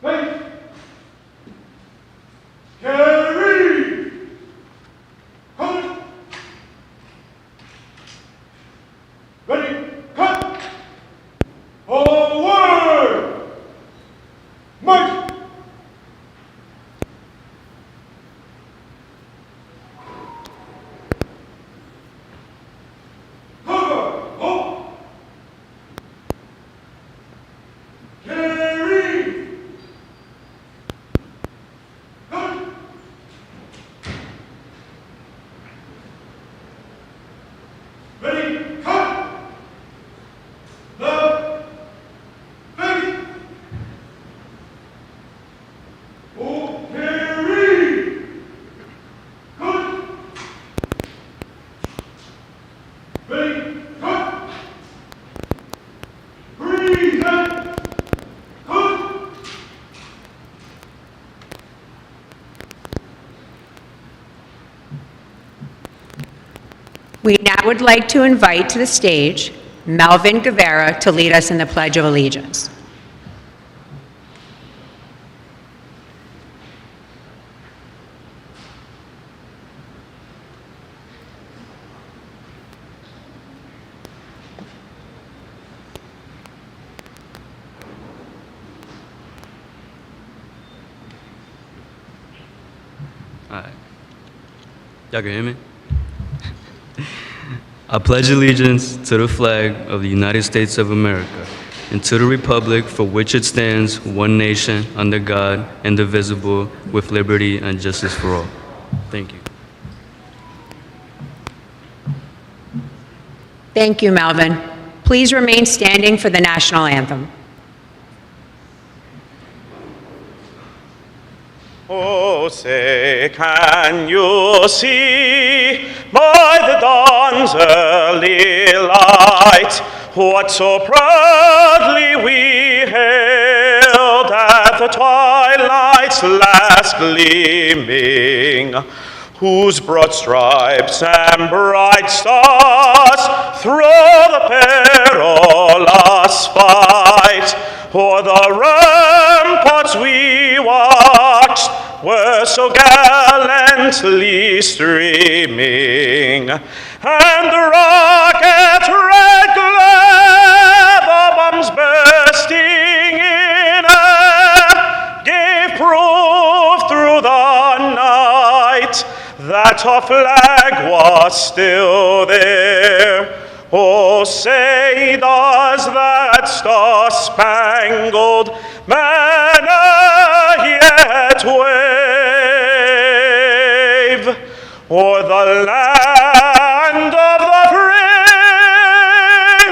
Face. Carry. Cut. Ready. Cut. Forward. March. Cover. Hold. Carry. Cut. Ready. Cut. Left. Face. Hold. Carry. Cut. Ready. Cut. Present. Cut. We now would like to invite to the stage Melvin Guevara to lead us in the Pledge of Allegiance. All right. Y'all can hear me? I pledge allegiance to the flag of the United States of America and to the republic for which it stands, one nation, under God, indivisible, with liberty and justice for all. Thank you. Thank you, Melvin. Please remain standing for the national anthem. Oh, say, can you see by the dawn's early light what so proudly we hailed at the twilight's last gleaming, whose broad stripes and bright stars through the perilous fight o'er the ramparts we watched were so gallantly streaming, and the rocket's red glare, the bombs bursting in air, gave proof through the night that our flag was still there. Oh, say does that star-spangled banner yet wave o'er the land of the free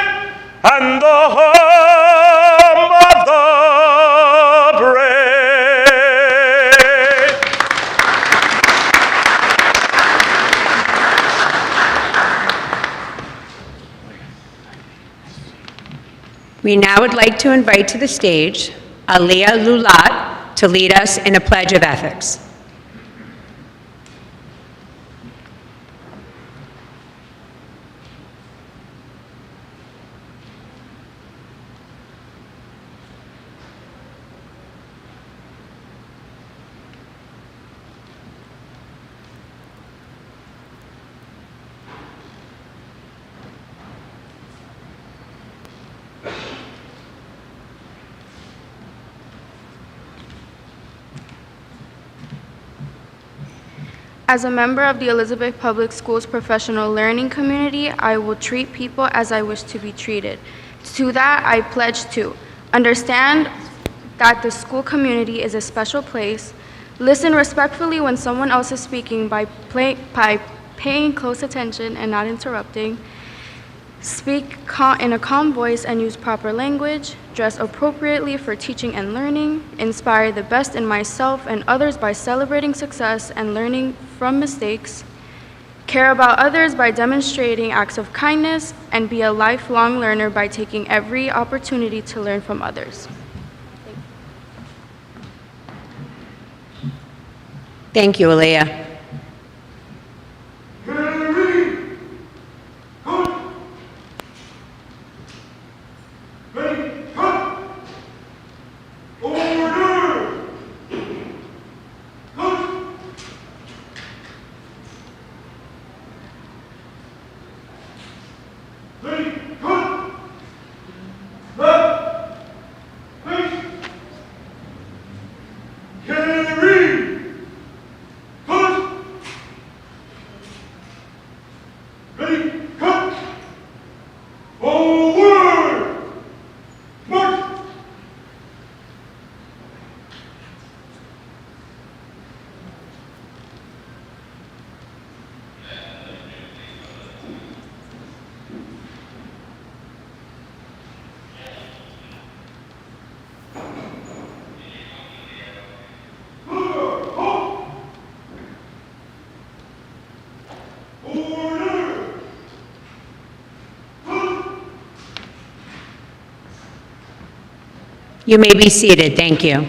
and the home of the brave? We now would like to invite to the stage Aliyah Lulat to lead us in a pledge of ethics. As a member of the Elizabeth Public Schools professional learning community, I will treat people as I wish to be treated. To that, I pledge to understand that the school community is a special place, listen respectfully when someone else is speaking by paying close attention and not interrupting, speak in a calm voice and use proper language, dress appropriately for teaching and learning, inspire the best in myself and others by celebrating success and learning from mistakes, care about others by demonstrating acts of kindness, and be a lifelong learner by taking every opportunity to learn from others. Thank you, Aliyah. Order! You may be seated. Thank you.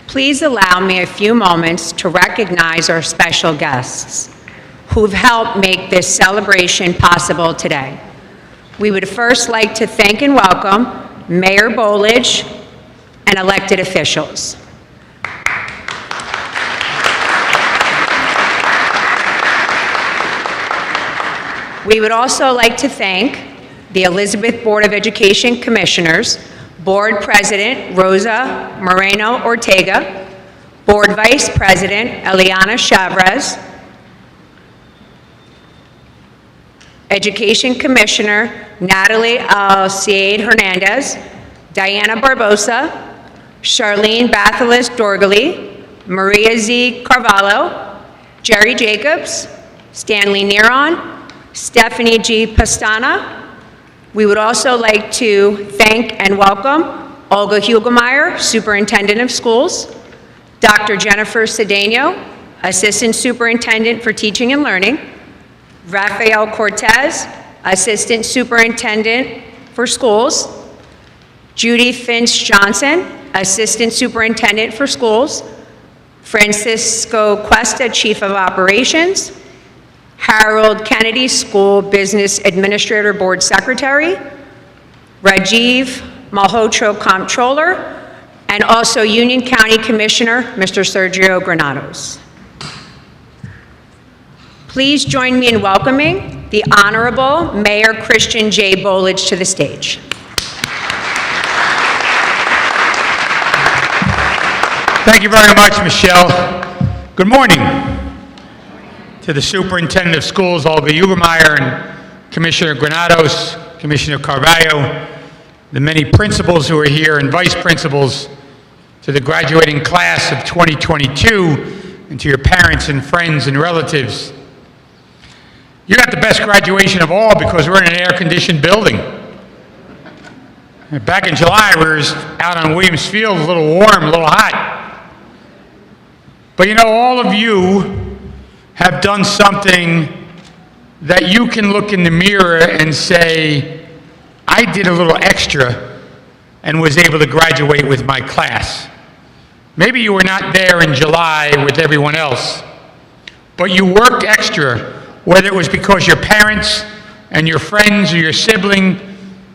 Please allow me a few moments to recognize our special guests who've helped make this celebration possible today. We would first like to thank and welcome Mayor Bolich and elected officials. We would also like to thank the Elizabeth Board of Education Commissioners, Board President Rosa Moreno Ortega, Board Vice President Eliana Chavez, Education Commissioner Natalie Alciade Hernandez, Diana Barbosa, Charlene Bathalis Dorgali, Maria Z Carvalho, Jerry Jacobs, Stanley Neron, Stephanie G. Pastana. We would also like to thank and welcome Olga Hugelmeyer, Superintendent of Schools, Dr. Jennifer Cedano, Assistant Superintendent for Teaching and Learning, Rafael Cortez, Assistant Superintendent for Schools, Judy Finch Johnson, Assistant Superintendent for Schools, Francisco Cuesta, Chief of Operations, Harold Kennedy, School Business Administrator Board Secretary, Rajiv Malhotra, Comptroller, and also Union County Commissioner, Mr. Sergio Granados. Please join me in welcoming the Honorable Mayor Christian J. Bolich to the stage. Thank you very much, Michelle. Good morning to the Superintendent of Schools, Olga Hugelmeyer, and Commissioner Granados, Commissioner Carvalho, the many principals who are here and vice principals, to the graduating class of 2022, and to your parents and friends and relatives. You got the best graduation of all because we're in an air-conditioned building. Back in July, we were out on Williams Field, a little warm, a little hot. But you know, all of you have done something that you can look in the mirror and say, I did a little extra and was able to graduate with my class. Maybe you were not there in July with everyone else, but you worked extra, whether it was because your parents and your friends or your sibling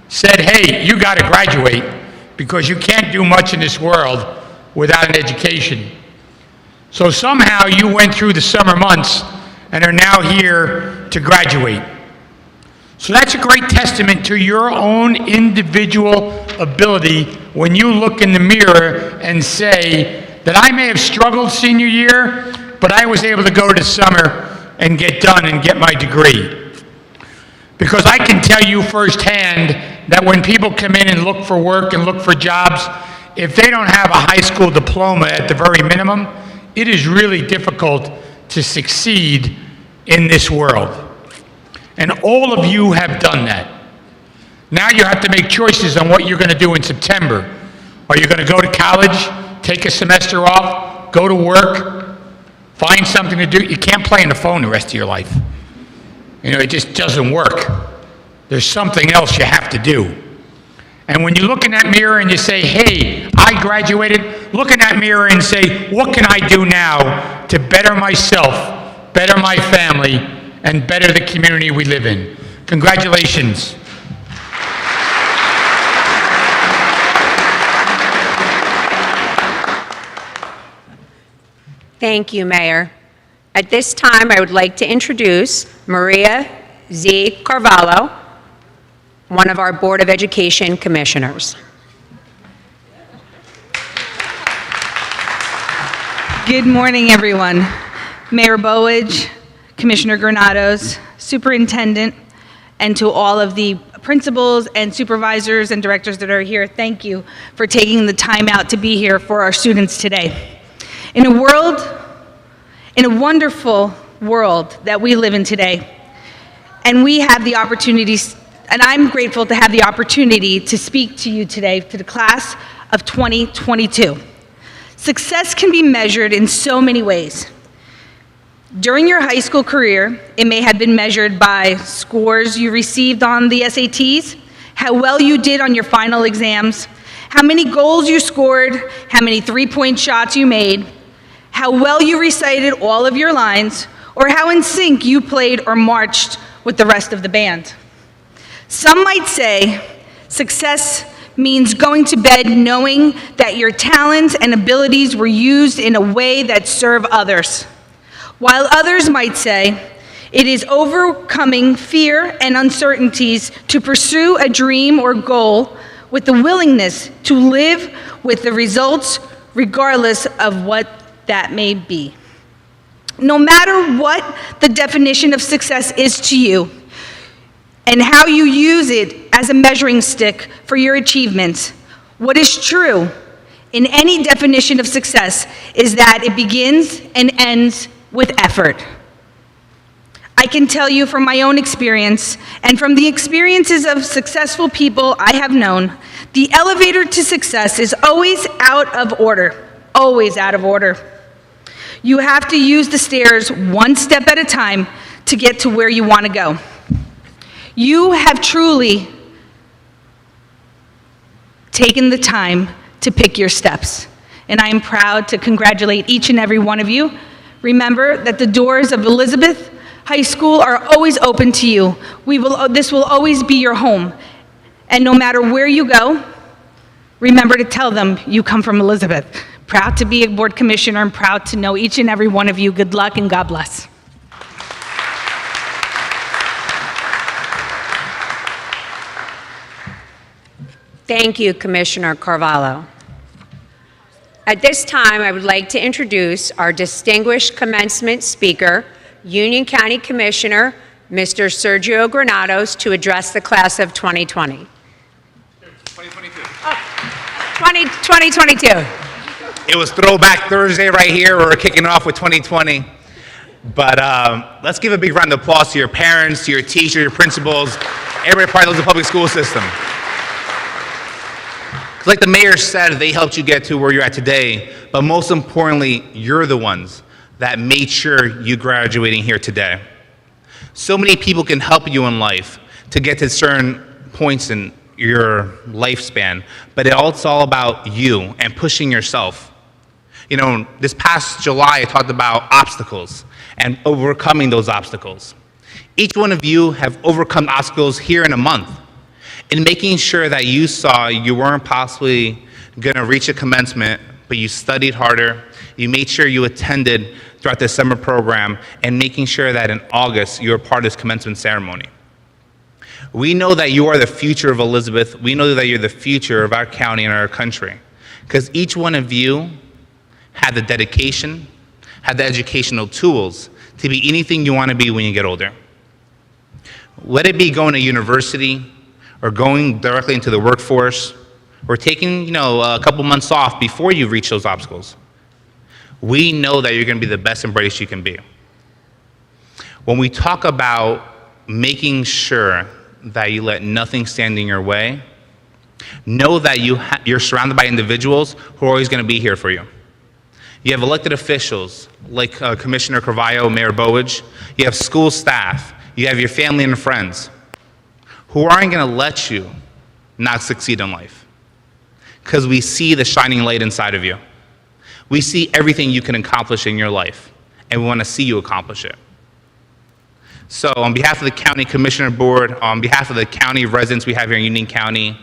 said, hey, you got to graduate because you can't do much in this world without an education. So somehow you went through the summer months and are now here to graduate. So that's a great testament to your own individual ability when you look in the mirror and say that I may have struggled senior year, but I was able to go to summer and get done and get my degree. Because I can tell you firsthand that when people come in and look for work and look for jobs, if they don't have a high school diploma at the very minimum, it is really difficult to succeed in this world. And all of you have done that. Now you have to make choices on what you're going to do in September. Are you going to go to college, take a semester off, go to work, find something to do? You can't play on the phone the rest of your life. You know, it just doesn't work. There's something else you have to do. And when you look in that mirror and you say, hey, I graduated, look in that mirror and say, what can I do now to better myself, better my family, and better the community we live in? Congratulations. Thank you, Mayor. At this time, I would like to introduce Maria Z Carvalho, one of our Board of Education commissioners. Good morning, everyone. Mayor Bolich, Commissioner Granados, Superintendent, and to all of the principals and supervisors and directors that are here, thank you for taking the time out to be here for our students today. In a wonderful world that we live in today, and we have the opportunities and I'm grateful to have the opportunity to speak to you today, to the class of 2022. Success can be measured in so many ways. During your high school career, it may have been measured by scores you received on the SATs, how well you did on your final exams, how many goals you scored, how many three-point shots you made, how well you recited all of your lines, or how in sync you played or marched with the rest of the band. Some might say success means going to bed knowing that your talents and abilities were used in a way that serve others. While others might say it is overcoming fear and uncertainties to pursue a dream or goal with the willingness to live with the results regardless of what that may be. No matter what the definition of success is to you and how you use it as a measuring stick for your achievements, what is true in any definition of success is that it begins and ends with effort. I can tell you from my own experience and from the experiences of successful people I have known, the elevator to success is always out of order, always out of order. You have to use the stairs one step at a time to get to where you want to go. You have truly taken the time to pick your steps, and I am proud to congratulate each and every one of you. Remember that the doors of Elizabeth High School are always open to you. This will always be your home, and no matter where you go, remember to tell them you come from Elizabeth. Proud to be a board commissioner and proud to know each and every one of you. Good luck and God bless. Thank you, Commissioner Carvalho. At this time, I would like to introduce our distinguished commencement speaker, Union County Commissioner, Mr. Sergio Granados, to address the class of 2020. 2022. It was Throwback Thursday right here. We're kicking off with 2020. But let's give a big round of applause to your parents, to your teachers, your principals, everybody part of the public school system. Like the mayor said, they helped you get to where you're at today, but most importantly, you're the ones that made sure you graduating here today. So many people can help you in life to get to certain points in your lifespan, but it's all about you and pushing yourself. You know, this past July, I talked about obstacles and overcoming those obstacles. Each one of you have overcome obstacles here in a month, in making sure that you saw you weren't possibly going to reach a commencement, but you studied harder, you made sure you attended throughout the summer program, and making sure that in August you were part of this commencement ceremony. We know that you are the future of Elizabeth. We know that you're the future of our county and our country, because each one of you had the dedication, had the educational tools to be anything you want to be when you get older. Let it be going to university, or going directly into the workforce, or taking, a couple months off before you reach those obstacles. We know that you're going to be the best and brightest you can be. When we talk about making sure that you let nothing stand in your way, know that you're surrounded by individuals who are always going to be here for you. You have elected officials like Commissioner Carvalho, Mayor Bowage. You have school staff. You have your family and friends who aren't going to let you not succeed in life, because we see the shining light inside of you. We see everything you can accomplish in your life, and we want to see you accomplish it. So on behalf of the County Commissioner Board, on behalf of the county residents we have here in Union County,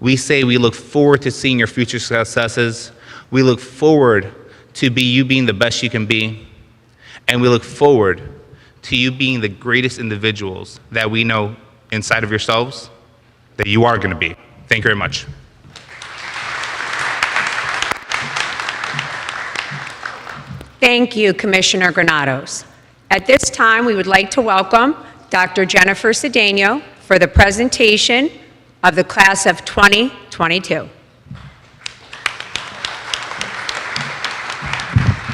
we say we look forward to seeing your future successes. We look forward to you being the best you can be, and we look forward to you being the greatest individuals that we know inside of yourselves that you are going to be. Thank you very much. Thank you, Commissioner Granados. At this time, we would like to welcome Dr. Jennifer Cedano for the presentation of the class of 2022.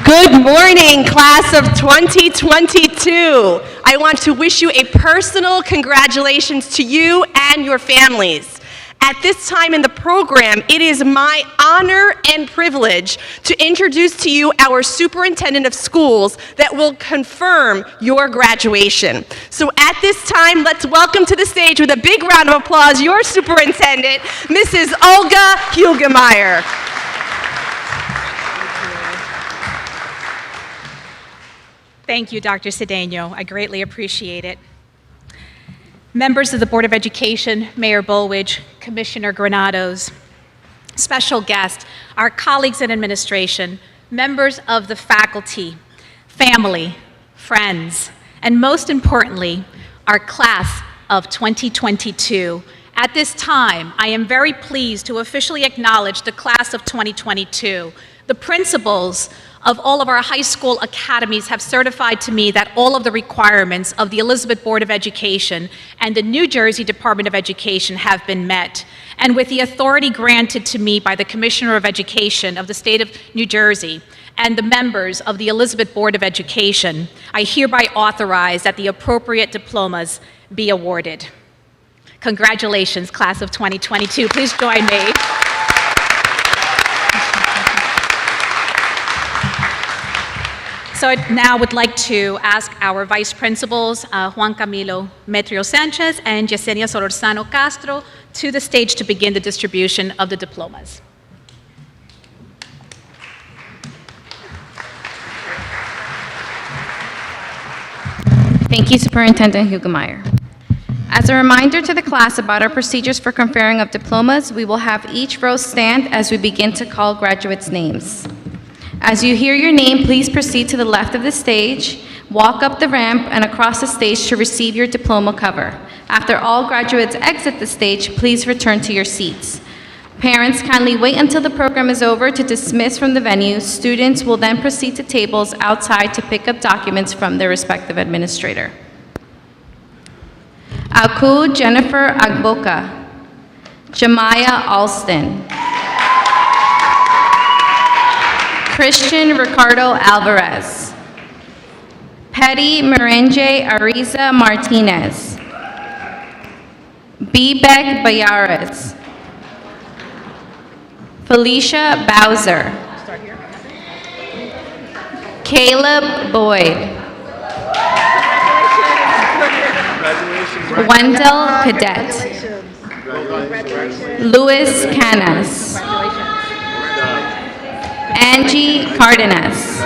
Good morning, class of 2022. I want to wish you a personal congratulations to you and your families. At this time in the program, it is my honor and privilege to introduce to you our Superintendent of Schools that will confirm your graduation. So at this time, let's welcome to the stage with a big round of applause your Superintendent, Mrs. Olga Hugelmeyer. Thank you, Dr. Cedano. I greatly appreciate it. Members of the Board of Education, Mayor Bolwidge, Commissioner Granados, special guests, our colleagues in administration, members of the faculty, family, friends, and most importantly, our class of 2022. At this time, I am very pleased to officially acknowledge the class of 2022. The principals of all of our high school academies have certified to me that all of the requirements of the Elizabeth Board of Education and the New Jersey Department of Education have been met. And with the authority granted to me by the Commissioner of Education of the state of New Jersey and the members of the Elizabeth Board of Education, I hereby authorize that the appropriate diplomas be awarded. Congratulations, class of 2022. Please join me. So I now would like to ask our vice principals, Juan Camilo Metrio Sanchez and Yesenia Solorzano Castro, to the stage to begin the distribution of the diplomas. Thank you, Superintendent Hugelmeyer. As a reminder to the class about our procedures for conferring of diplomas, we will have each row stand as we begin to call graduates' names. As you hear your name, please proceed to the left of the stage, walk up the ramp and across the stage to receive your diploma cover. After all graduates exit the stage, please return to your seats. Parents, kindly wait until the program is over to dismiss from the venue. Students will then proceed to tables outside to pick up documents from their respective administrator. Aku Jennifer Agboka. Jamaya Alston. Christian Ricardo Alvarez. Petty Merenje Ariza Martinez. Bebek Bayares. Felicia Bowser. Caleb Boyd. Wendell Cadet. Luis Canas. Angie Cardenas.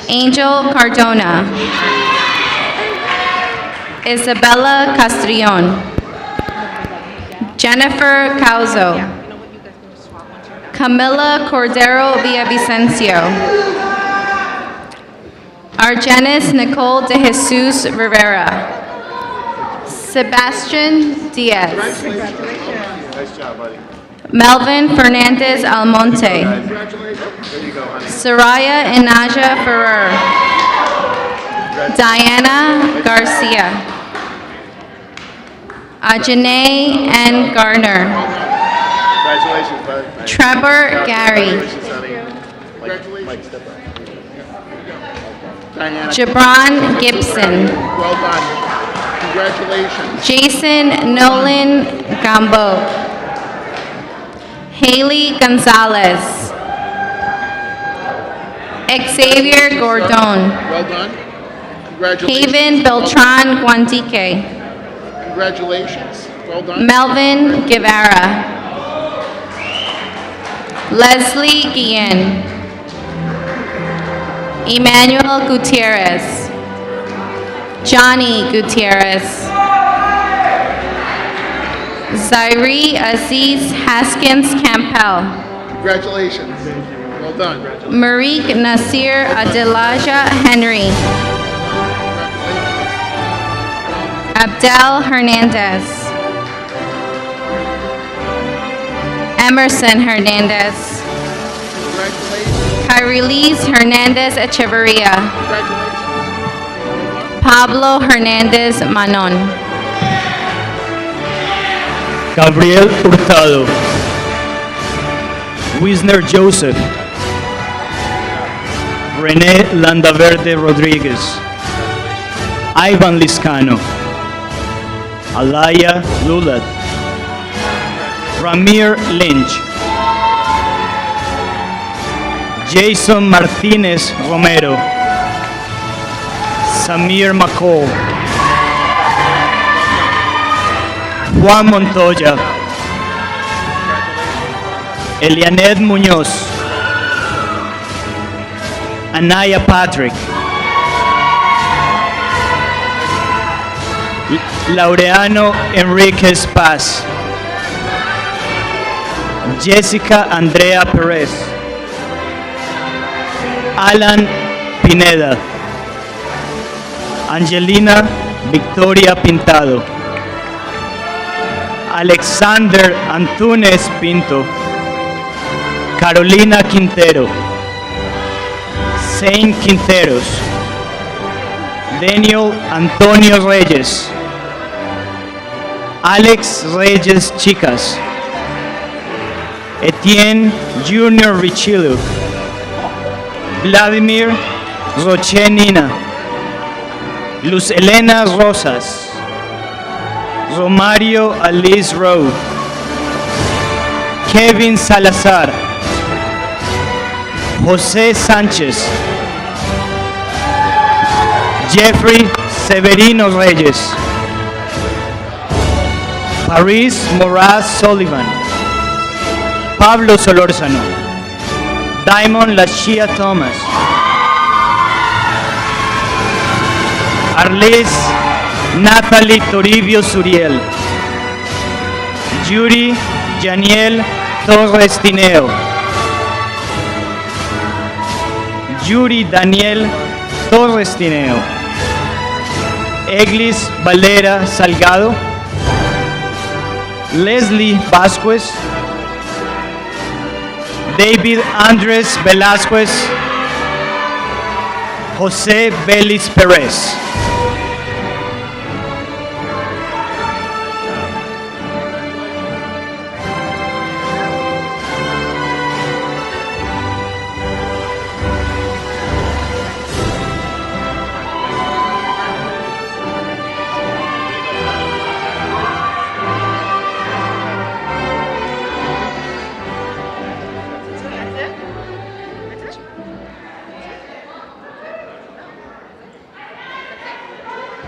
Angel Cardona. Isabella Castrillon. Jennifer Cauzo. Camila Cordero Villavicencio. Argenis Nicole de Jesus Rivera. Sebastian Diaz. Nice job, buddy. Melvin Fernandez Almonte. Soraya Inaja Ferrer. Diana Garcia. Ajane N. Garner. Congratulations, buddy. Trevor Gary. Mike, step up. Diana. Jabron Gibson. Well done. Congratulations. Jason Nolan Gambo. Haley Gonzalez. Xavier Gordon. Well done. Congratulations. Haven Beltran Guantique. Congratulations. Well done. Melvin Guevara. Leslie Guillen. Emmanuel Gutierrez. Johnny Gutierrez. Zaire Aziz Haskins Campbell. Congratulations. Well done. Marique Nasir Adelaja Henry. Abdel Hernandez. Emerson Hernandez. Congratulations. Kyrilise Hernandez Echeverria. Congratulations. Pablo Hernandez Manon. Gabriel Hurtado. Wisner Joseph. René Landaverde Rodriguez, Ivan Liscano, Alaya Lulat, Ramir Lynch, Jason Martinez Romero, Samir McCall, Juan Montoya, Elianet Muñoz, Anaya Patrick, Laureano Enriquez Paz, Jessica Andrea Perez, Alan Pineda, Angelina Victoria Pintado, Alexander Antunes Pinto, Carolina Quintero, Zane Quinteros, Daniel Antonio Reyes, Alex Reyes Chicas, Etienne Junior Richilo, Vladimir Roche Nina, Luz Elena Rosas, Romario Alice Rowe, Kevin Salazar, José Sánchez, Jeffrey Severino Reyes, Paris Moraz Sullivan, Pablo Solórzano, Diamond Lashia Thomas, Arlis Natalie Toribio Suriel, Yuri Janiel Torres Tineo, Yuri Daniel Torres Tineo, Eglis Valera Salgado, Leslie Vasquez, David Andres Velázquez, José Vélez Pérez.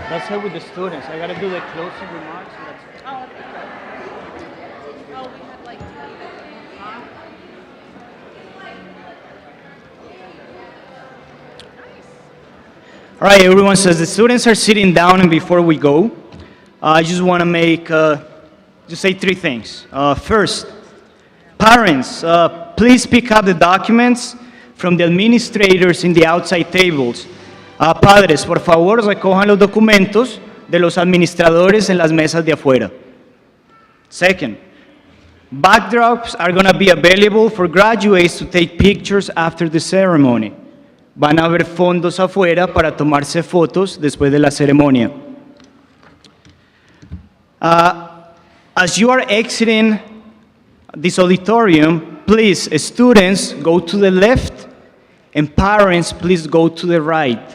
That's it with the students. I gotta do the closing remarks. All right, everyone, so as the students are sitting down and before we go, I just want to just say three things. First, parents, please pick up the documents from the administrators in the outside tables. Padres, por favor, recojan los documentos de los administradores en las mesas de afuera. Second, backdrops are going to be available for graduates to take pictures after the ceremony. Van a haber fondos afuera para tomarse fotos después de la ceremonia. As you are exiting this auditorium, please, students, go to the left, and parents, please go to the right.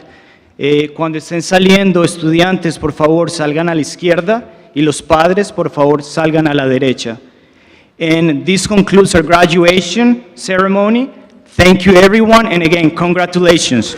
Cuando estén saliendo, estudiantes, por favor, salgan a la izquierda, y los padres, por favor, salgan a la derecha. And this concludes our graduation ceremony. Thank you, everyone, and again, congratulations.